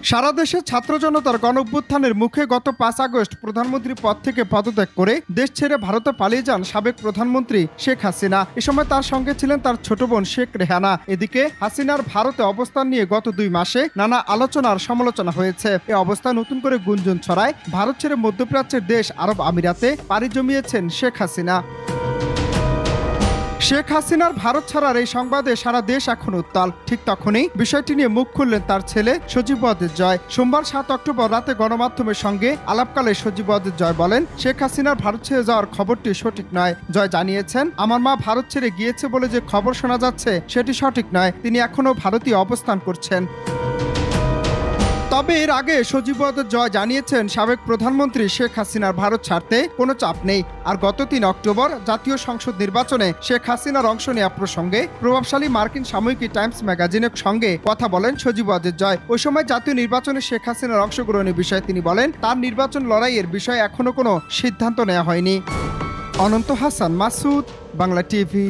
সারা দেশে ছাত্র জনতার গণঅভ্যুত্থানের মুখে গত ৫ আগস্ট প্রধানমন্ত্রী পদ থেকে পদত্যাগ করে দেশ ছেড়ে ভারতে পালিয়ে যান সাবেক প্রধানমন্ত্রী শেখ হাসিনা। এ সময় তার সঙ্গে ছিলেন তার ছোট বোন শেখ রেহানা। এদিকে হাসিনার ভারতে অবস্থান নিয়ে গত ২ মাসে নানা আলোচনার সমালোচনা হয়েছে। এ অবস্থায় নতুন করে গুঞ্জন ছড়ায় ভারত ছেড়ে মধ্যপ্রাচ্যের দেশ আরব আমিরাতে পাড়ি জমিয়েছেন শেখ হাসিনা। শেখ হাসিনার ভারত ছাড়ার এই সংবাদে সারা দেশ এখন উত্তাল। ঠিক তখনই বিষয়টি নিয়ে মুখ খুললেন তার ছেলে সজীব ওয়াজেদ জয়। সোমবার ৭ অক্টোবর রাতে গণমাধ্যমের সঙ্গে আলাপকালে সজীব ওয়াজেদ জয় বলেন, শেখ হাসিনার ভারত ছেড়ে যাওয়ার খবরটি সঠিক নয়। জয় জানিয়েছেন, আমার মা ভারত ছেড়ে গিয়েছে বলে যে খবর শোনা যাচ্ছে সেটি সঠিক নয়। তিনি এখনও ভারতীয় অবস্থান করছেন। তবে এর আগে সজীব ওয়াজেদ জয় জানিয়েছেন, সাবেক প্রধানমন্ত্রী শেখ হাসিনার ভারত ছাড়তে কোনো চাপ নেই। আর গত ৩ অক্টোবর জাতীয় সংসদ নির্বাচনে শেখ হাসিনার অংশ নেওয়া প্রসঙ্গে প্রভাবশালী মার্কিন সাময়িকী টাইমস ম্যাগাজিনের সঙ্গে কথা বলেন সজীব ওয়াজেদ জয়। ওই সময় জাতীয় নির্বাচনে শেখ হাসিনার অংশগ্রহণের বিষয়ে তিনি বলেন, তার নির্বাচন লড়াইয়ের বিষয়ে এখনো কোনো সিদ্ধান্ত নেওয়া হয়নি। অনন্ত হাসান মাসুদ, বাংলা টিভি।